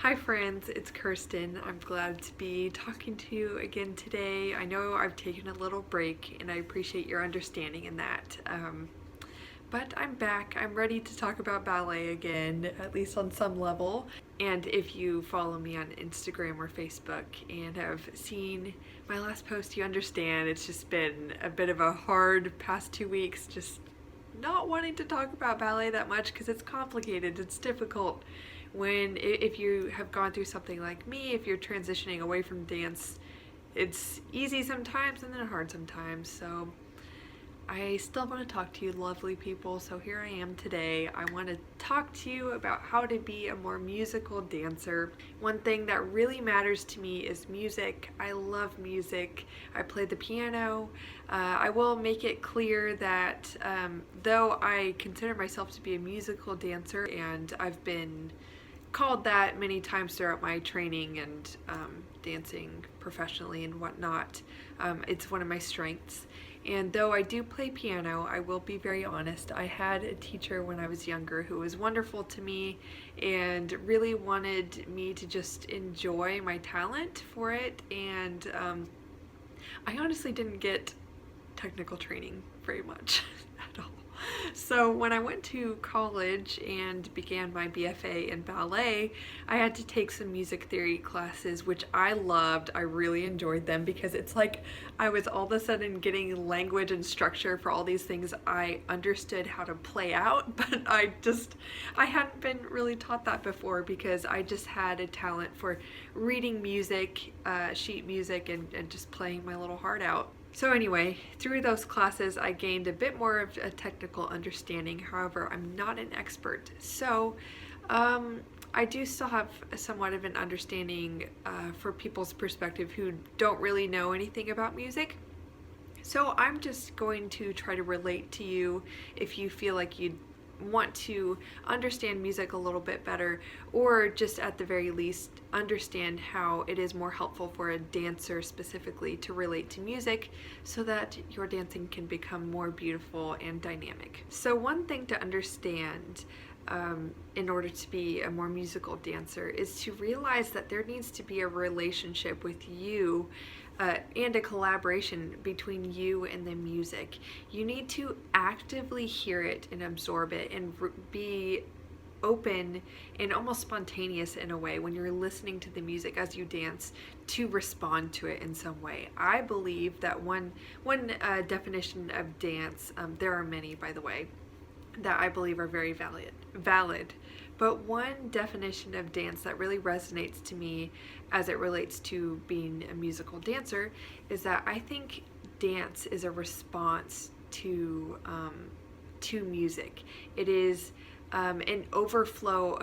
Hi friends, it's Kirsten. I'm glad to be talking to you again today. I know I've taken a little break and I appreciate your understanding in that. But I'm back. I'm ready to talk about ballet again, at least on some level. And if you follow me on Instagram or Facebook and have seen my last post, you understand it's just been a bit of a hard past 2 weeks, just not wanting to talk about ballet that much because it's complicated, it's difficult. If you have gone through something like me, if you're transitioning away from dance, it's easy sometimes and then hard sometimes. So I still want to talk to you lovely people, so here I am today. I want to talk to you about how to be a more musical dancer. One thing that really matters to me is music. I love music. I play the piano. I will make it clear that though I consider myself to be a musical dancer, and I've been called that many times throughout my training and dancing professionally and whatnot, it's one of my strengths. And though I do play piano, I will be very honest, I had a teacher when I was younger who was wonderful to me and really wanted me to just enjoy my talent for it. And I honestly didn't get technical training very much at all. So when I went to college and began my BFA in ballet, I had to take some music theory classes, which I loved. I really enjoyed them because it's like I was all of a sudden getting language and structure for all these things I understood how to play out, but I hadn't been really taught that before because I just had a talent for reading music, sheet music, and just playing my little heart out. So anyway, through those classes I gained a bit more of a technical understanding. However, I'm not an expert. So I do still have somewhat of an understanding for people's perspective who don't really know anything about music. So I'm just going to try to relate to you if you feel like you want to understand music a little bit better, or just at the very least understand how it is more helpful for a dancer specifically to relate to music so that your dancing can become more beautiful and dynamic. So one thing to understand in order to be a more musical dancer is to realize that there needs to be a relationship with you and a collaboration between you and the music. You need to actively hear it and absorb it and be open and almost spontaneous in a way when you're listening to the music as you dance to respond to it in some way. I believe that one definition of dance, there are many by the way, that I believe are very valid. But one definition of dance that really resonates to me as it relates to being a musical dancer is that I think dance is a response to music. It is an overflow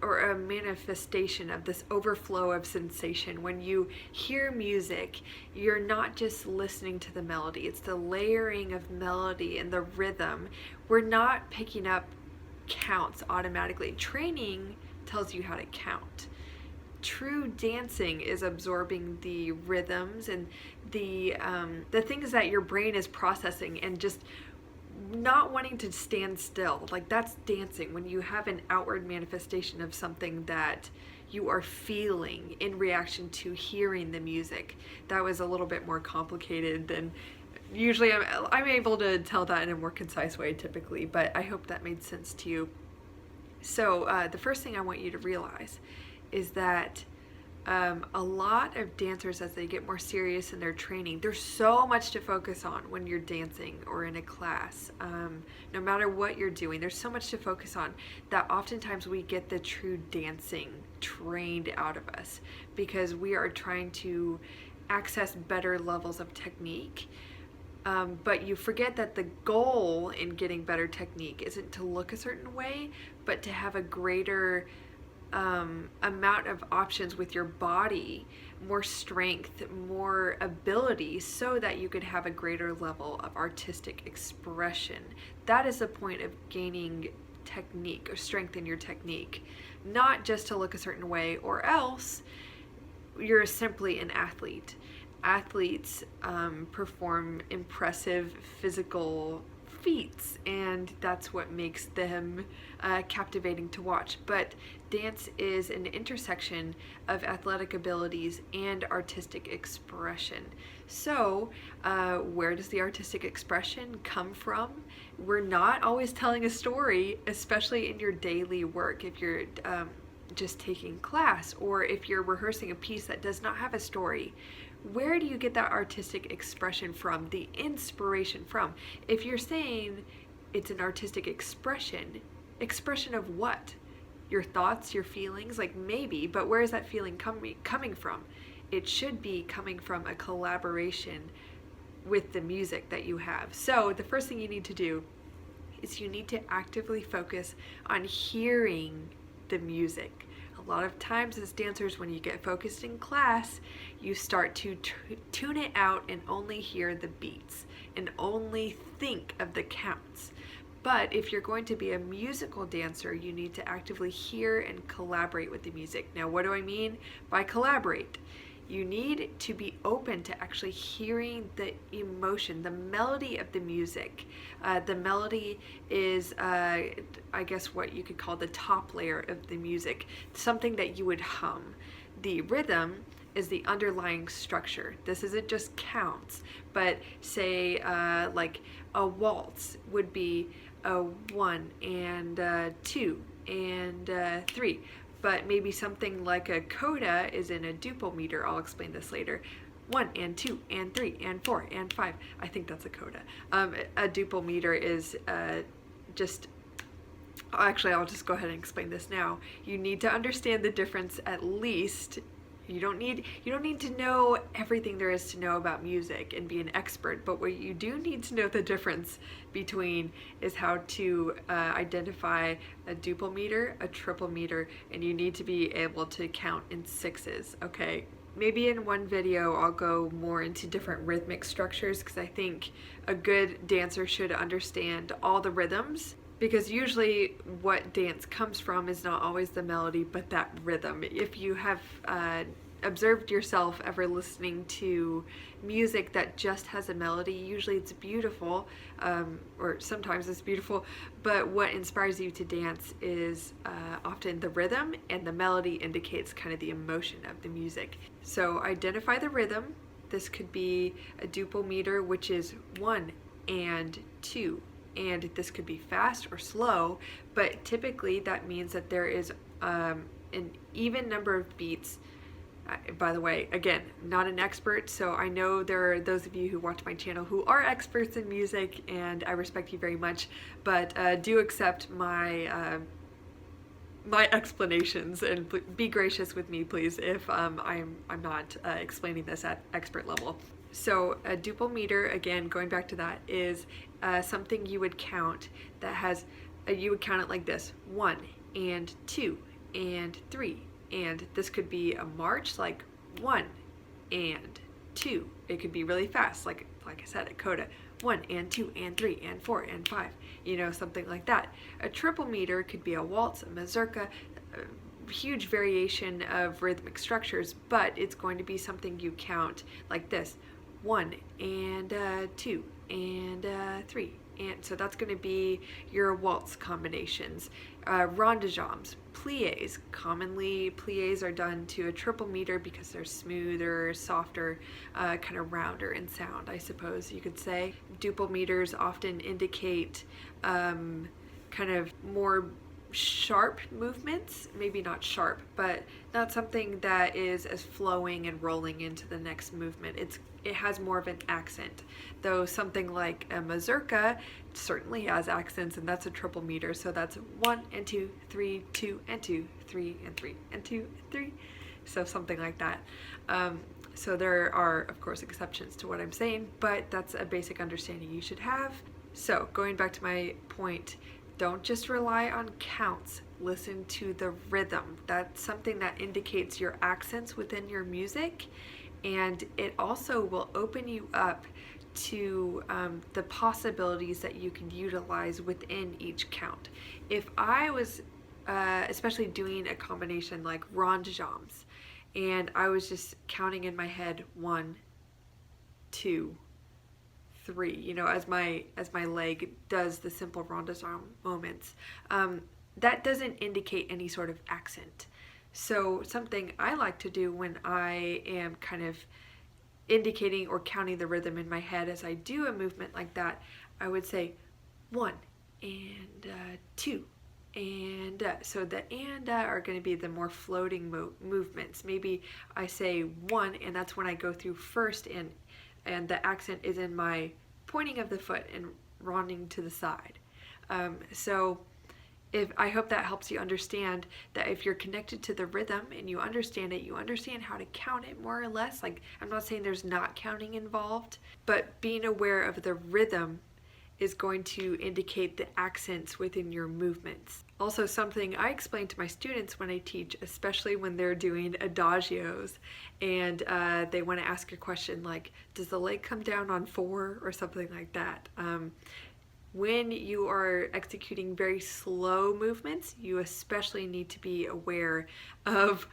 or a manifestation of this overflow of sensation. When you hear music, you're not just listening to the melody, it's the layering of melody and the rhythm. We're not picking up counts automatically. Training tells you how to count. True dancing is absorbing the rhythms and the things that your brain is processing and just not wanting to stand still. Like, that's dancing, when you have an outward manifestation of something that you are feeling in reaction to hearing the music. That was a little bit more complicated than usually I'm able to tell that in a more concise way typically, but I hope that made sense to you. So the first thing I want you to realize is that a lot of dancers, as they get more serious in their training, there's so much to focus on when you're dancing or in a class. No matter what you're doing, there's so much to focus on that oftentimes we get the true dancing trained out of us because we are trying to access better levels of technique. But you forget that the goal in getting better technique isn't to look a certain way, but to have a greater amount of options with your body, more strength, more ability, so that you could have a greater level of artistic expression. That is the point of gaining technique or strength in your technique, not just to look a certain way, or else you're simply an athlete. Athletes perform impressive physical feats, and that's what makes them captivating to watch. But dance is an intersection of athletic abilities and artistic expression. So, where does the artistic expression come from? We're not always telling a story, especially in your daily work. If you're just taking class, or if you're rehearsing a piece that does not have a story, where do you get that artistic expression from, the inspiration from? If you're saying it's an artistic expression of what? Your thoughts, your feelings? Like, maybe, but where is that feeling coming from? It should be coming from a collaboration with the music that you have. So the first thing you need to do is you need to actively focus on hearing the music. A lot of times as dancers, when you get focused in class, you start to tune it out and only hear the beats and only think of the counts. But if you're going to be a musical dancer, you need to actively hear and collaborate with the music. Now, what do I mean by collaborate? You need to be open to actually hearing the emotion, the melody of the music. The melody is, I guess, what you could call the top layer of the music, something that you would hum. The rhythm is the underlying structure. This isn't just counts, but say like a waltz would be a 1 and 2 and 3. But maybe something like a coda is in a duple meter. I'll explain this later. 1 and 2 and 3 and 4 and 5. I think that's a coda. A duple meter is just, actually I'll just go ahead and explain this now. You need to understand the difference at least. You don't need to know everything there is to know about music and be an expert, but what you do need to know the difference between is how to identify a duple meter, a triple meter, and you need to be able to count in sixes, okay? Maybe in one video I'll go more into different rhythmic structures, because I think a good dancer should understand all the rhythms, because usually what dance comes from is not always the melody, but that rhythm. If you have observed yourself ever listening to music that just has a melody, usually it's beautiful, or sometimes it's beautiful, but what inspires you to dance is often the rhythm, and the melody indicates kind of the emotion of the music. So identify the rhythm. This could be a duple meter, which is 1 and 2. And this could be fast or slow, but typically that means that there is an even number of beats. By the way, again, not an expert, so I know there are those of you who watch my channel who are experts in music, and I respect you very much, but do accept my my explanations, and be gracious with me, please, if I'm not explaining this at expert level. So a duple meter, again, going back to that, is something you would count that has, you would count it like this: 1 and 2 and 3. And this could be a march, like 1 and 2. It could be really fast, like I said, a coda: 1 and 2 and 3 and 4 and 5. You know, something like that. A triple meter could be a waltz, a mazurka, a huge variation of rhythmic structures, but it's going to be something you count like this: 1 and 2 and 3. And so that's going to be your waltz combinations. Ronde-jambs, pliés. Commonly, pliés are done to a triple meter because they're smoother, softer, kind of rounder in sound, I suppose you could say. Duple meters often indicate kind of more sharp movements, maybe not sharp, but not something that is as flowing and rolling into the next movement. It has more of an accent, though something like a mazurka certainly has accents, and that's a triple meter, so that's 1 and 2, 3, 2 and 2, 3 and 3 and 2 and 3, so something like that. So there are, of course, exceptions to what I'm saying, but that's a basic understanding you should have. So going back to my point, don't just rely on counts. Listen to the rhythm. That's something that indicates your accents within your music, and it also will open you up to the possibilities that you can utilize within each count. If I was especially doing a combination like ronde-jambs, and I was just counting in my head 1, 2, 3, as my leg does the simple rondezon moments. That doesn't indicate any sort of accent. So something I like to do when I am kind of indicating or counting the rhythm in my head as I do a movement like that, I would say 1 and 2 and so the are going to be the more floating movements. Maybe I say 1 and that's when I go through first, and the accent is in my pointing of the foot and ronding to the side. So I hope that helps you understand that if you're connected to the rhythm and you understand it, you understand how to count it more or less. Like, I'm not saying there's not counting involved, but being aware of the rhythm is going to indicate the accents within your movements. Also, something I explain to my students when I teach, especially when they're doing adagios and they want to ask a question like, does the leg come down on 4 or something like that? When you are executing very slow movements, you especially need to be aware of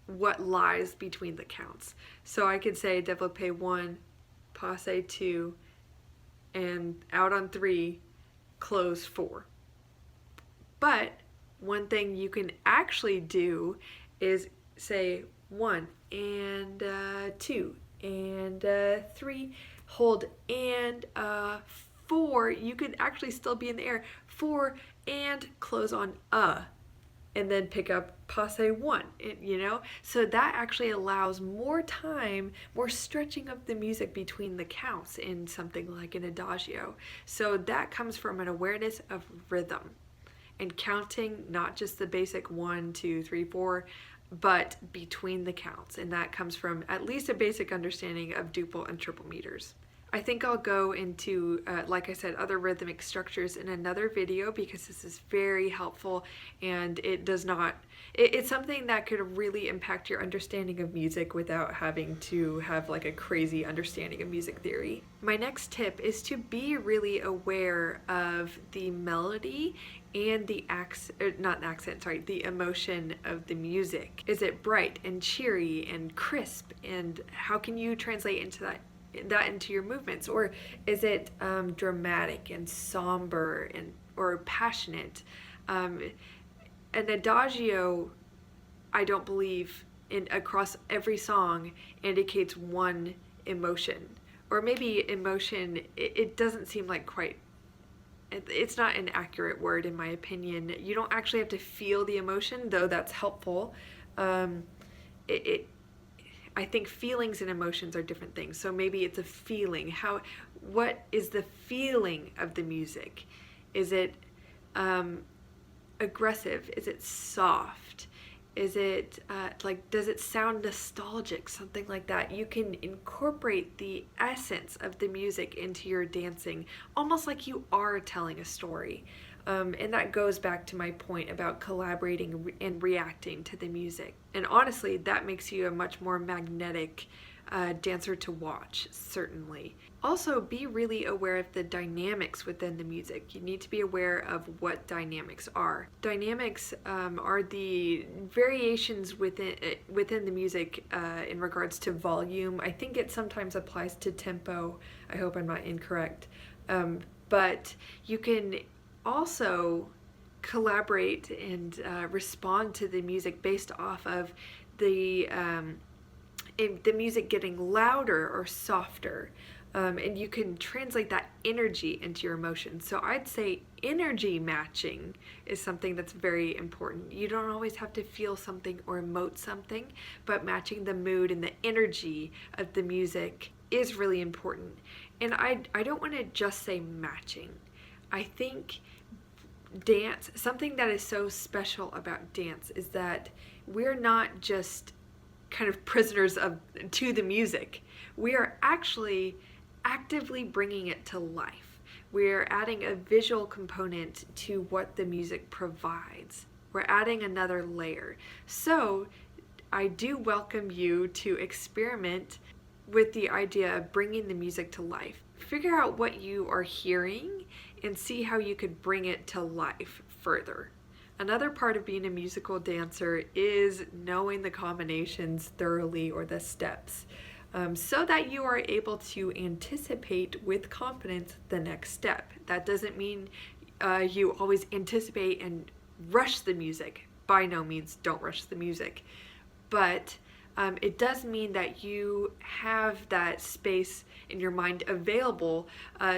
what lies between the counts. So I could say développé 1, passe 2, and out on 3, close 4. But one thing you can actually do is say 1 and 2 and 3, hold and 4. You could actually still be in the air. 4 and close on and then pick up passe 1, so that actually allows more time, more stretching of the music between the counts in something like an adagio. So that comes from an awareness of rhythm and counting, not just the basic 1, 2, 3, 4, but between the counts, and that comes from at least a basic understanding of duple and triple meters. I think I'll go into, like I said, other rhythmic structures in another video because this is very helpful, and it's something that could really impact your understanding of music without having to have like a crazy understanding of music theory. My next tip is to be really aware of the melody and the the emotion of the music. Is it bright and cheery and crisp, and how can you translate that into your movements? Or is it dramatic and somber or passionate? An adagio, I don't believe across every song indicates one emotion, or maybe emotion, it doesn't seem like it's not an accurate word in my opinion. You don't actually have to feel the emotion, though that's helpful. I think feelings and emotions are different things. So maybe it's a feeling. What is the feeling of the music? Is it aggressive? Is it soft? Is it does it sound nostalgic? Something like that. You can incorporate the essence of the music into your dancing, almost like you are telling a story. And that goes back to my point about collaborating and reacting to the music. And honestly, that makes you a much more magnetic dancer to watch, certainly. Also, be really aware of the dynamics within the music. You need to be aware of what dynamics are. Dynamics are the variations within the music in regards to volume. I think it sometimes applies to tempo. I hope I'm not incorrect. But you can also collaborate and respond to the music based off of the music getting louder or softer, and you can translate that energy into your emotions. So I'd say energy matching is something that's very important. You don't always have to feel something or emote something, but matching the mood and the energy of the music is really important. And I don't want to just say matching. I think dance, something that is so special about dance is that we're not just kind of prisoners to the music. We are actually actively bringing it to life. We're adding a visual component to what the music provides. We're adding another layer. So I do welcome you to experiment with the idea of bringing the music to life. Figure out what you are hearing and see how you could bring it to life further. Another part of being a musical dancer is knowing the combinations thoroughly, or the steps. so that you are able to anticipate with confidence the next step. That doesn't mean you always anticipate and rush the music. By no means, don't rush the music. But it does mean that you have that space in your mind available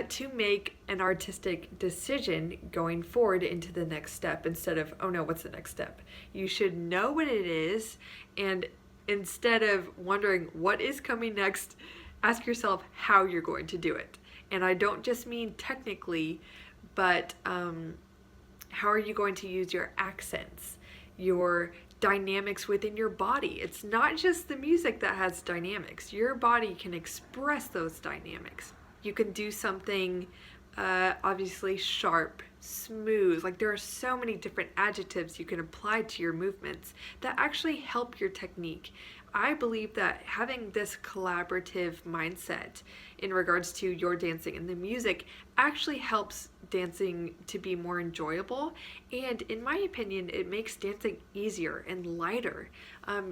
to make an artistic decision going forward into the next step instead of, oh no, what's the next step? You should know what it is, and instead of wondering what is coming next, ask yourself how you're going to do it. And I don't just mean technically, but how are you going to use your accents, your dynamics within your body? It's not just the music that has dynamics. Your body can express those dynamics. You can do something obviously sharp, smooth. Like, there are so many different adjectives you can apply to your movements that actually help your technique. I believe that having this collaborative mindset in regards to your dancing and the music actually helps dancing to be more enjoyable, and in my opinion, it makes dancing easier and lighter.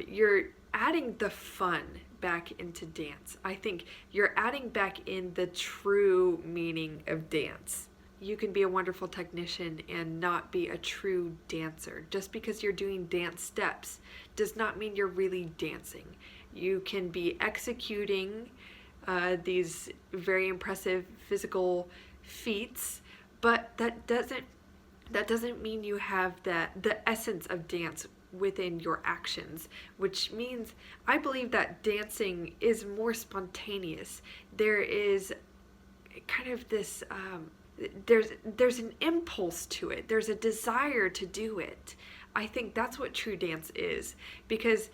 You're adding the fun back into dance. I think you're adding back in the true meaning of dance. You can be a wonderful technician and not be a true dancer. Just because you're doing dance steps does not mean you're really dancing. You can be executing these very impressive physical feats, but that doesn't mean you have the essence of dance within your actions, which means I believe that dancing is more spontaneous. There is kind of this there's an impulse to it. There's a desire to do it. I think that's what true dance is, because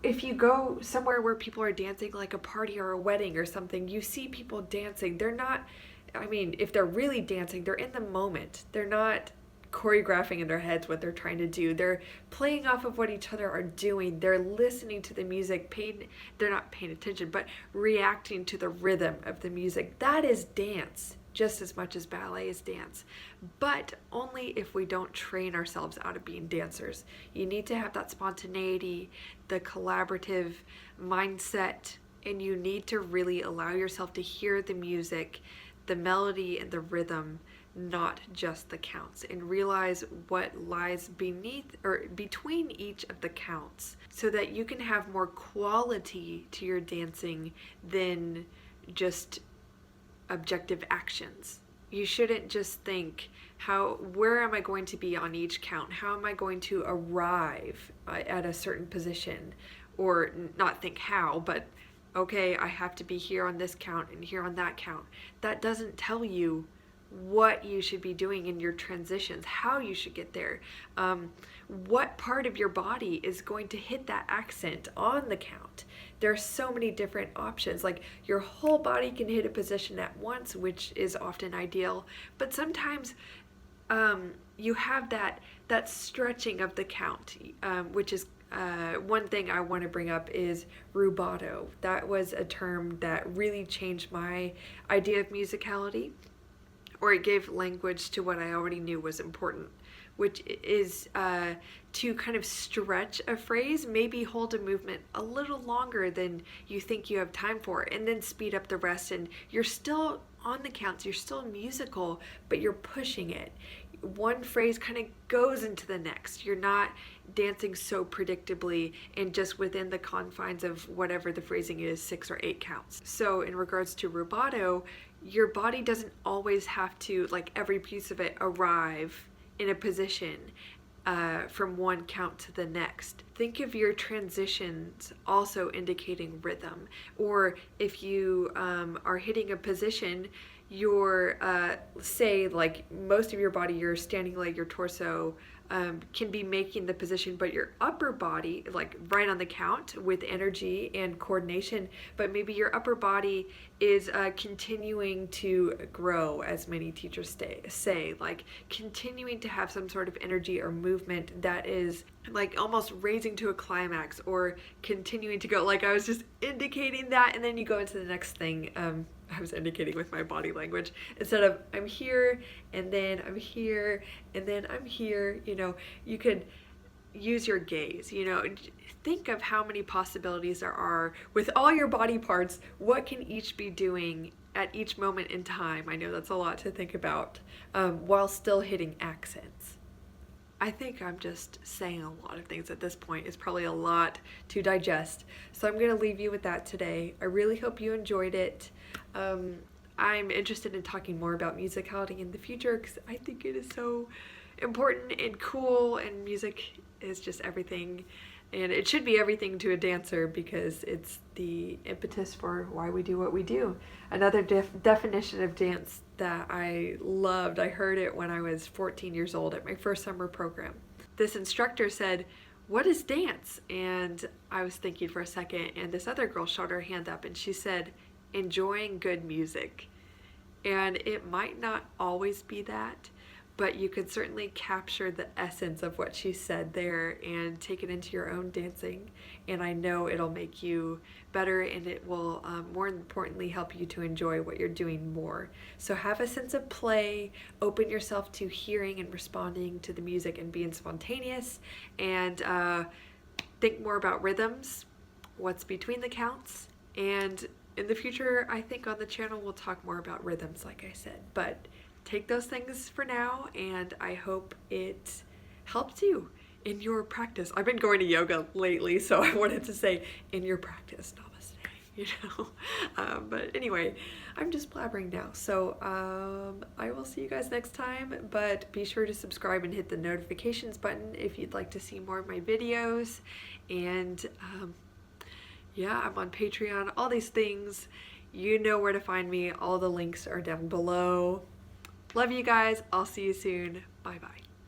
if you go somewhere where people are dancing, like a party or a wedding or something, you see people dancing. They're not, I mean, if they're really dancing, they're in the moment. They're not choreographing in their heads what they're trying to do. They're playing off of what each other are doing. They're listening to the music, they're not paying attention, but reacting to the rhythm of the music. That is dance, just as much as ballet is dance, but only if we don't train ourselves out of being dancers. You need to have that spontaneity, the collaborative mindset, and you need to really allow yourself to hear the music, the melody, and the rhythm, not just the counts, and realize what lies beneath or between each of the counts, so that you can have more quality to your dancing than just objective actions. You shouldn't just think, where am I going to be on each count? How am I going to arrive at a certain position? Or not think how, but okay, I have to be here on this count and here on that count. That doesn't tell you what you should be doing in your transitions, how you should get there, what part of your body is going to hit that accent on the count. There are so many different options. Like, your whole body can hit a position at once, which is often ideal, but sometimes you have that stretching of the count, which is one thing I want to bring up is rubato. That was a term that really changed my idea of musicality, or it gave language to what I already knew was important, which is to kind of stretch a phrase, maybe hold a movement a little longer than you think you have time for, and then speed up the rest. And you're still on the counts, you're still musical, but you're pushing it. One phrase kind of goes into the next. You're not dancing so predictably and just within the confines of whatever the phrasing is, 6 or 8 counts. So in regards to rubato, your body doesn't always have to, like, every piece of it arrive in a position from one count to the next. Think of your transitions also indicating rhythm, or if you are hitting a position, your say, like, most of your body, your standing leg, your torso can be making the position, but your upper body, like right on the count with energy and coordination, but maybe your upper body is continuing to grow, as many teachers say, like continuing to have some sort of energy or movement that is like almost raising to a climax, or continuing to go, like I was just indicating that, and then you go into the next thing. I was indicating with my body language, instead of I'm here and then I'm here and then I'm here. You know, you could use your gaze, think of how many possibilities there are with all your body parts. What can each be doing at each moment in time? I know that's a lot to think about, while still hitting accents. I think I'm just saying a lot of things at this point. It's probably a lot to digest. So I'm going to leave you with that today. I really hope you enjoyed it. I'm interested in talking more about musicality in the future because I think it is so important and cool, and music is just everything. And it should be everything to a dancer because it's the impetus for why we do what we do. Another definition of dance that I loved, I heard it when I was 14 years old at my first summer program. This instructor said, "What is dance?" And I was thinking for a second, and this other girl shot her hand up and she said, "Enjoying good music." And it might not always be that, but you could certainly capture the essence of what she said there and take it into your own dancing. And I know it'll make you better, and it will, more importantly, help you to enjoy what you're doing more. So have a sense of play, open yourself to hearing and responding to the music and being spontaneous, and think more about rhythms, what's between the counts. And in the future, I think on the channel we'll talk more about rhythms, like I said. But take those things for now, and I hope it helped you in your practice. I've been going to yoga lately, so I wanted to say in your practice, namaste, but anyway, I'm just blabbering now. So I will see you guys next time, but be sure to subscribe and hit the notifications button if you'd like to see more of my videos. And yeah, I'm on Patreon, all these things. You know where to find me. All the links are down below. Love you guys. I'll see you soon. Bye bye.